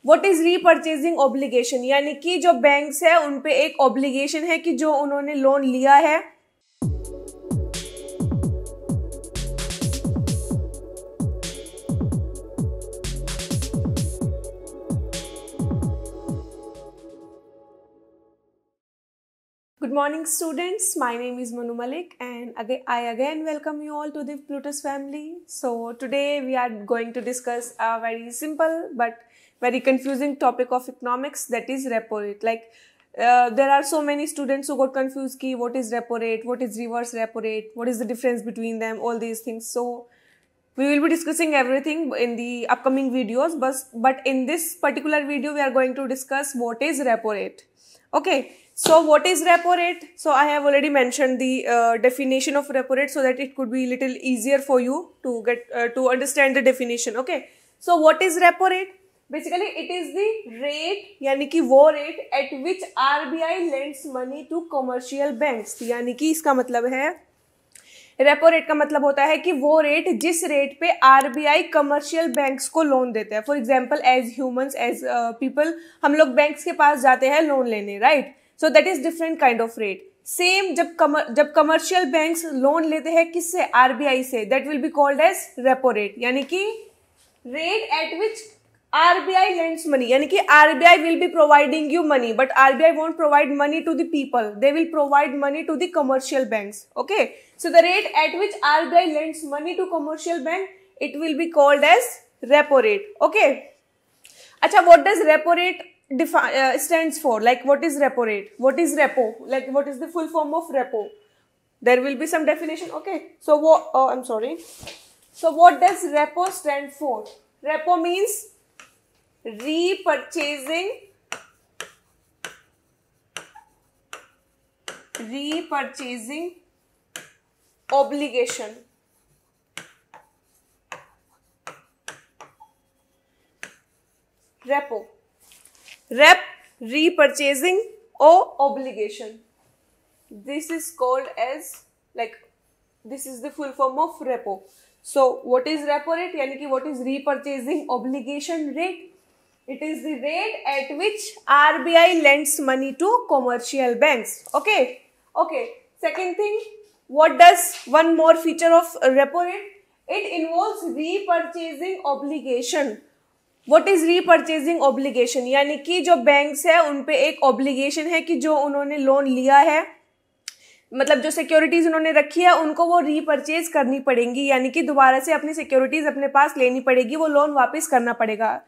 What is repurchasing obligation, यानी कि जो बैंक्स है उन पे एक ऑब्लिगेशन है कि जो उन्होंने लोन लिया है Good morning students, my name is Manu Malik and I again welcome you all to the Plutus family. So today we are going to discuss a very simple but very confusing topic of economics, that is repo rate. There are so many students who got confused ki what is repo rate, what is reverse repo rate, what is the difference between them, all these things. So we will be discussing everything in the upcoming videos, but in this particular video we are going to discuss what is repo rate. Okay, so what is repo rate? So I have already mentioned the definition of repo rate so that it could be little easier for you to get to understand the definition. Okay, so what is repo rate? Basically it is the rate, यानी कि वो rate at which RBI lends money to commercial banks. यानी कि इसका मतलब है repo rate का मतलब होता है कि वो रेट जिस रेट पे आरबीआई कमर्शियल बैंक्स को लोन देता है. For example as humans, as people, हम लोग बैंक्स के पास जाते हैं लोन लेने, right? So that is different kind of rate. Same जब कमर्शियल बैंक्स लोन लेते हैं किससे? आरबीआई से, that will be called as repo rate. यानी कि rate at which RBI lends money, यानी कि RBI will be providing you money, but RBI won't provide money to the people. They will provide money to the commercial banks. Okay, so the rate at which RBI lends money to commercial bank, it will be called as repo rate. Okay, अच्छा, what does repo rate stands for? Like, what is repo rate? What is repo? Like, what is the full form of repo? There will be some definition. Okay, so So what does repo stand for? Repo means repurchasing obligation. Repurchasing obligation. This is called as, like, this is the full form of repo. So what is repo rate? यानी कि what is repurchasing obligation rate? It is the rate at which RBI lends money to commercial banks. Okay. Second thing, what does one more feature of repo rate? It involves repurchasing obligation. What is repurchasing obligation? यानी कि जो banks है उन पे एक obligation है कि जो उन्होंने लोन लिया है, मतलब जो सिक्योरिटीज उन्होंने रखी है उनको वो रीपरचेज करनी पड़ेंगी, यानी कि दोबारा से अपनी सिक्योरिटीज अपने पास लेनी पड़ेगी, वो लोन वापस करना पड़ेगा.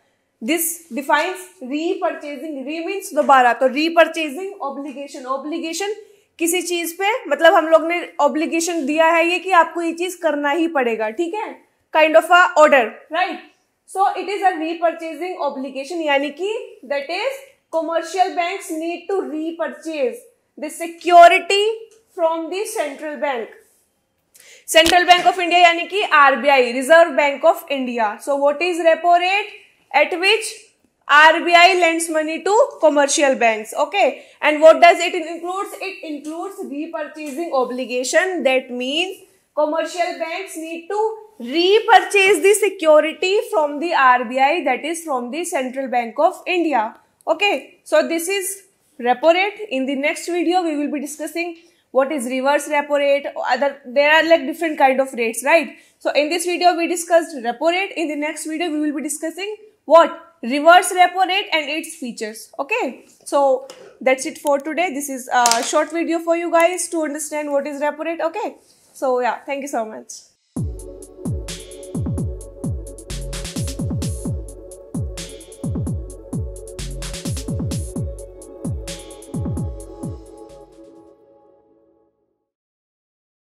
This defines repurchasing. Re means दोबारा, तो रीपरचेजिंग ऑब्लिगेशन. ऑब्लिगेशन किसी चीज पे, मतलब हम लोग ने ऑब्लिगेशन दिया है ये कि आपको ये चीज करना ही पड़ेगा, ठीक है, kind of a order, right? So it is a repurchasing obligation, यानी कि that is commercial banks need to repurchase the security from the central bank. Central bank of India यानी कि RBI, reserve bank of India. So what is repo rate? At which RBI lends money to commercial banks. Okay, and what does it includes? It includes repurchasing obligation. That means commercial banks need to repurchase the security from the RBI, that is from the Central Bank of India. Okay, so this is repo rate. In the next video we will be discussing what is reverse repo rate. There are like different kind of rates, right? So in this video we discussed repo rate. In the next video we will be discussing what? Reverse repo rate and its features. Okay, so that's it for today. This is a short video for you guys to understand what is repo rate. Okay, so yeah, thank you so much.